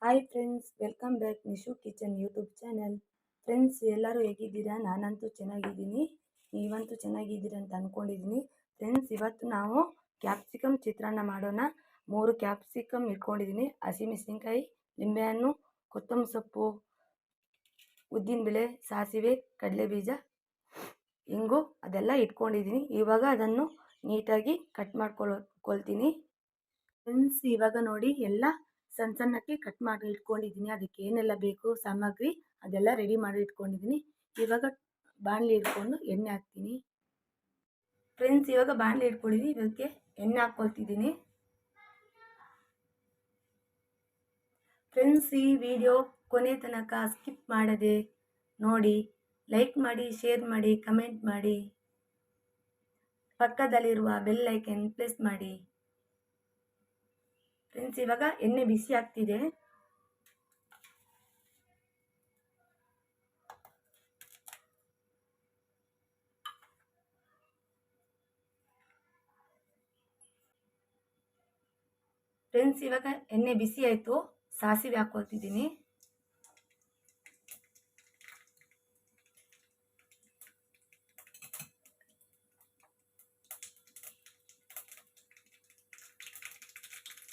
Hi friends, welcome back Nishu kitchen YouTube channel. Friends, ಎಲ್ಲರೂ ಹೇಗಿದ್ದೀರಾ? ನಾನಂತೂ ಚೆನ್ನಾಗಿದ್ದೀನಿ, ನೀವಂತೂ ಚೆನ್ನಾಗಿದ್ದೀರಾ ಅಂತ ಅಂದ್ಕೊಂಡಿದ್ದೀನಿ. ಫ್ರೆಂಡ್ಸ್, ಇವತ್ತು ನಾವು ಕ್ಯಾಪ್ಸಿಕಮ್ ಚಿತ್ರಾನ್ನ ಮಾಡೋಣ. 3 ಕ್ಯಾಪ್ಸಿಕಮ್ ಇಟ್ಕೊಂಡಿದ್ದೀನಿ, ಹಸಿಮೆಣಸಿನ್ಕಾಯಿ, ನಿಂಬೆಹಣ್ಣು, ಕೊತ್ತಂಬರಿ ಸೊಪ್ಪು, ಉದ್ದಿನಬೇಳೆ, ಸಾಸಿವೆ, ಕಡಲೆಬೀಜ, ಇಂಗು ಅದೆಲ್ಲ ಇಟ್ಕೊಂಡಿದ್ದೀನಿ. ಇವಾಗ ಅದನ್ನು ನೀಟಾಗಿ ಕಟ್ ಮಾಡ್ಕೊಳ್ತೀನಿ. ಫ್ರೆಂಡ್ಸ್, ಇವಾಗ ನೋಡಿ ಎಲ್ಲ ಸಣ್ಣ ಸಣ್ಣಕ್ಕೆ ಕಟ್ ಮಾಡಿ ಇಟ್ಕೊಂಡಿದ್ದೀನಿ. ಅದಕ್ಕೆ ಏನೆಲ್ಲ ಬೇಕು ಸಾಮಗ್ರಿ ಅದೆಲ್ಲ ರೆಡಿ ಮಾಡಿ ಇಟ್ಕೊಂಡಿದ್ದೀನಿ. ಇವಾಗ ಬಾಣಲಿ ಇಟ್ಕೊಂಡು ಎಣ್ಣೆ ಹಾಕ್ತೀನಿ. ಫ್ರೆಂಡ್ಸ್, ಇವಾಗ ಬಾಣಲಿ ಇಟ್ಕೊಂಡಿದ್ದೀನಿ, ಇದಕ್ಕೆ ಎಣ್ಣೆ ಹಾಕ್ಕೊಳ್ತಿದ್ದೀನಿ. ಫ್ರೆಂಡ್ಸ್, ಈ ವಿಡಿಯೋ ಕೊನೆ ತನಕ ಸ್ಕಿಪ್ ಮಾಡದೆ ನೋಡಿ, ಲೈಕ್ ಮಾಡಿ, ಶೇರ್ ಮಾಡಿ, ಕಮೆಂಟ್ ಮಾಡಿ, ಪಕ್ಕದಲ್ಲಿರುವ ಬೆಲ್ ಐಕನ್ ಪ್ರೆಸ್ ಮಾಡಿ. ಫ್ರೆಂಡ್ಸ್, ಇವಾಗ ಎಣ್ಣೆ ಬಿಸಿ ಆಗ್ತಿದೆ. ಫ್ರೆಂಡ್ಸ್, ಇವಾಗ ಎಣ್ಣೆ ಬಿಸಿ ಆಯಿತು, ಸಾಸಿವೆ ಹಾಕ್ಕೊಳ್ತಿದ್ದೀನಿ.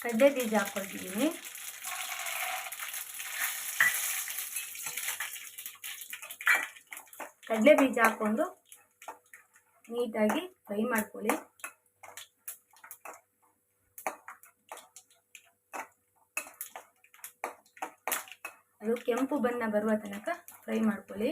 ಕಡಲೆ ಬೀಜ ಹಾಕ್ಕೊಳ್ತಿದ್ದೀನಿ. ಕಡಲೆ ಬೀಜ ಹಾಕ್ಕೊಂಡು ನೀಟಾಗಿ ಫ್ರೈ ಮಾಡ್ಕೊಳ್ಳಿ. ಅದು ಕೆಂಪು ಬಣ್ಣ ಬರುವ ತನಕ ಫ್ರೈ ಮಾಡ್ಕೊಳ್ಳಿ.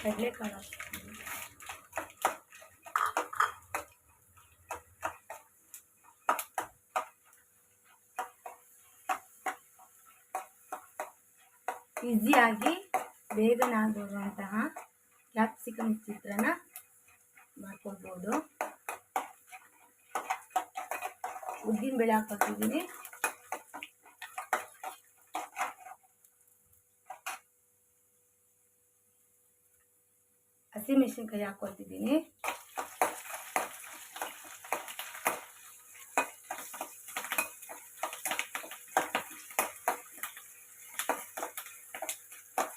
ಕಡಲೆಕಾಳು ಈಸಿಯಾಗಿ ಬೇಗನೆ ಆಗುವಂತಹ ಕ್ಯಾಪ್ಸಿಕಮ್ ಚಿತ್ರಾನ್ನ ಮಾಡ್ಕೊಳ್ಬೋದು. ಉದ್ದಿನಬೇಳೆ ಹಾಕ್ಕೊಳ್ತಿದ್ದೀನಿ. ಹಸಿಮೆಣಸಿನ್ಕಾಯಿ ಹಾಕ್ಕೊಳ್ತಿದ್ದೀನಿ.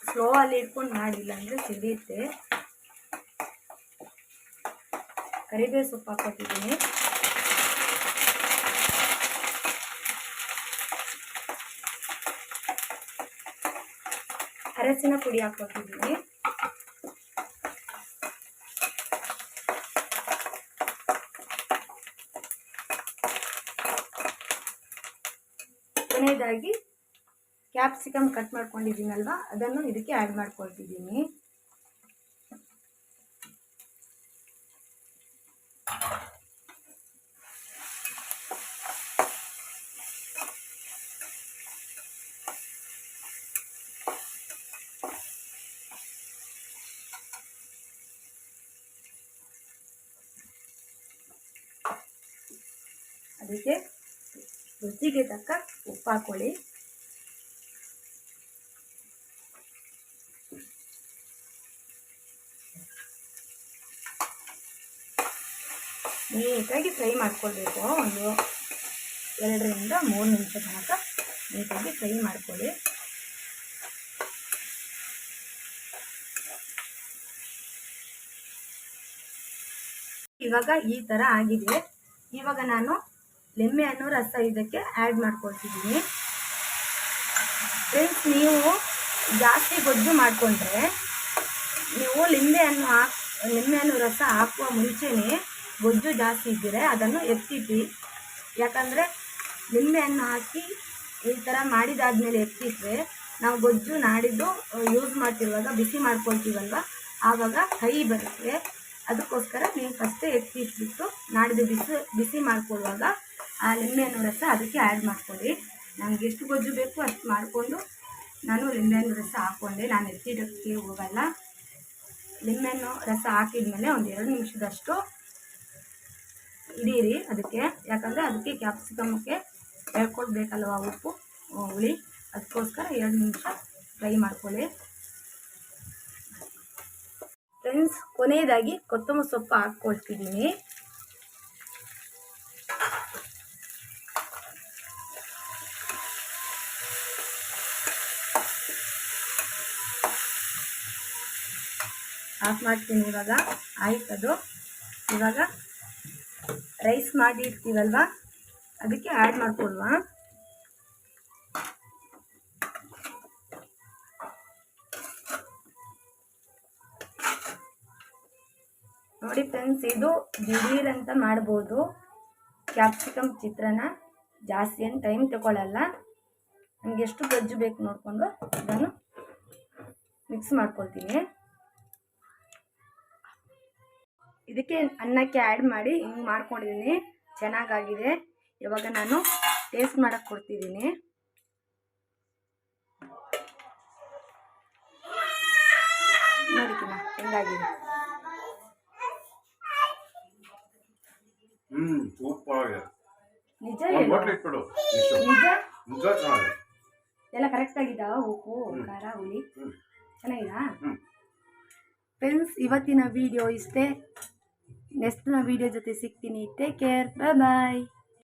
ಸ್ಲೋ ಅಲ್ಲಿ ಇಟ್ಕೊಂಡು ಮಾಡಿಲ್ಲ ಅಂದರೆ ಸಿಡಿಯುತ್ತೆ. ಕರಿಬೇವು ಸೊಪ್ಪು ಹಾಕ್ಕೊಳ್ತಿದ್ದೀನಿ. ಅರಸಿನ ಪುಡಿ ಹಾಕ್ಕೊಳ್ತಿದ್ದೀನಿ. ಕೊನೆಯದಾಗಿ ಕ್ಯಾಪ್ಸಿಕಮ್ ಕಟ್ ಮಾಡ್ಕೊಂಡಿದ್ದೀನಲ್ವಾ, ಅದನ್ನು ಇದಕ್ಕೆ ಆ್ಯಡ್ ಮಾಡ್ಕೊಳ್ತಿದ್ದೀನಿ. ಅದಕ್ಕೆ ರುಚಿಗೆ ತಕ್ಕ ಉಪ್ಪು ಹಾಕೊಳ್ಳಿ. ನೀಟಾಗಿ ಫ್ರೈ ಮಾಡ್ಕೊಳ್ಬೇಕು. ಒಂದು 2 ರಿಂದ 3 ನಿಮಿಷ ತನಕ ನೀಟಾಗಿ ಫ್ರೈ ಮಾಡ್ಕೊಳ್ಳಿ. ಇವಾಗ ಈ ಥರ ಆಗಿದೆ. ಇವಾಗ ನಾನು ಲಿಂಬೆಹಣ್ಣು ರಸ ಇದಕ್ಕೆ ಆ್ಯಡ್ ಮಾಡ್ಕೊಳ್ತಿದ್ದೀನಿ. ಫ್ರೆಂಡ್ಸ್, ನೀವು ಜಾಸ್ತಿ ಗೊಜ್ಜು ಮಾಡಿಕೊಂಡ್ರೆ ನೀವು ಲಿಂಬೆಹಣ್ಣು ರಸ ಹಾಕುವ ಮುಂಚೆನೇ ಗೊಜ್ಜು ಜಾಸ್ತಿ ಇದ್ದರೆ ಅದನ್ನು ಎತ್ತಿಟ್ಟು. ಯಾಕಂದರೆ ಲಿಂಬೆಹಣ್ಣು ಹಾಕಿ ಈ ಥರ ಮಾಡಿದಾದ್ಮೇಲೆ ಎತ್ತಿಟ್ರೆ ನಾವು ಗೊಜ್ಜು ನಾಡಿದ್ದು ಯೂಸ್ ಮಾಡ್ತಿರುವಾಗ ಬಿಸಿ ಮಾಡ್ಕೊಳ್ತೀವಲ್ವ, ಆವಾಗ ಕೈ ಬರುತ್ತೆ. ಅದಕ್ಕೋಸ್ಕರ ನೀವು ಫಸ್ಟೇ ಎತ್ತಿಟ್ಬಿಟ್ಟು ನಾಡಿದ್ದು ಬಿಸಿ ಮಾಡ್ಕೊಳ್ಳುವಾಗ ಆ ಲಿಂಬೆಹಣ್ಣು ರಸ ಅದಕ್ಕೆ ಆ್ಯಡ್ ಮಾಡ್ಕೊಳ್ಳಿ. ನನಗೆ ಎಷ್ಟು ಗೊಜ್ಜು ಬೇಕು ಅಷ್ಟು ಮಾಡಿಕೊಂಡು ನಾನು ಲಿಂಬೆಹಣ್ಣು ರಸ ಹಾಕ್ಕೊಂಡೆ. ನಾನು ಎತ್ತಿಡೋಕ್ಕೆ ಹೋಗಲ್ಲ. ಲಿಂಬೆಹಣ್ಣು ರಸ ಹಾಕಿದ್ಮೇಲೆ ಒಂದು 2 ನಿಮಿಷದಷ್ಟು ಇಡೀರಿ ಅದಕ್ಕೆ. ಯಾಕಂದರೆ ಅದಕ್ಕೆ ಕ್ಯಾಪ್ಸಿಕಮ್ಮಕ್ಕೆ ಹೇಳ್ಕೊಡ್ಬೇಕಲ್ವ ಉಪ್ಪು ಹುಳಿ, ಅದಕ್ಕೋಸ್ಕರ 2 ನಿಮಿಷ ಫ್ರೈ ಮಾಡ್ಕೊಳ್ಳಿ. ಫ್ರೆಂಡ್ಸ್, ಕೊನೆಯದಾಗಿ ಕೊತ್ತಂಬರಿ ಸೊಪ್ಪು ಹಾಕ್ಕೊಳ್ತಿದ್ದೀನಿ. ಆಫ್ ಮಾಡ್ತೀನಿ. ಇವಾಗ ಆಯ್ತದು. ಇವಾಗ ರೈಸ್ ಮಾಡಿ ಇರ್ತೀವಲ್ವ, ಅದಕ್ಕೆ ಆ್ಯಡ್ ಮಾಡ್ಕೊಳ್ವ. ನೋಡಿ ಫ್ರೆಂಡ್ಸ್, ಇದು ದಿಢೀರ್ ಅಂತ ಮಾಡ್ಬೋದು. ಕ್ಯಾಪ್ಸಿಕಮ್ ಚಿತ್ರಾನ್ನ ಜಾಸ್ತಿ ಏನು ಟೈಮ್ ತಗೊಳ್ಳಲ್ಲ. ನಮಗೆ ಎಷ್ಟು ಗೊಜ್ಜು ಬೇಕು ನೋಡಿಕೊಂಡು ಇದನ್ನು ಮಿಕ್ಸ್ ಮಾಡ್ಕೊಳ್ತೀನಿ. ಇದಕ್ಕೆ ಅನ್ನಕ್ಕೆ ಆ್ಯಡ್ ಮಾಡಿ ಹಿಂಗೆ ಮಾಡ್ಕೊಂಡಿದ್ದೀನಿ. ಚೆನ್ನಾಗಾಗಿದೆ. ಇವಾಗ ನಾನು ಟೇಸ್ಟ್ ಮಾಡಕ್ಕೆ ಕೊಡ್ತಿದ್ದೀನಿ. ನೋಡಿಕಿನ ಹೆಂಗಾಗಿದೆ. ನಿಜ ಎಲ್ಲ ಕರೆಕ್ಟ್ ಆಗಿದ್ದಾವ? ಉಪ್ಪು, ಖಾರ, ಹುಳಿ ಚೆನ್ನಾಗಿದಾ? ಫ್ರೆಂಡ್ಸ್, ಇವತ್ತಿನ ವಿಡಿಯೋ ಇಷ್ಟೇ. ನೆಕ್ಸ್ಟ್ ವಿಡಿಯೋ ಜೊತೆ ಸಿಗ್ತೀನಿ. Take care. ಬಾಯ್.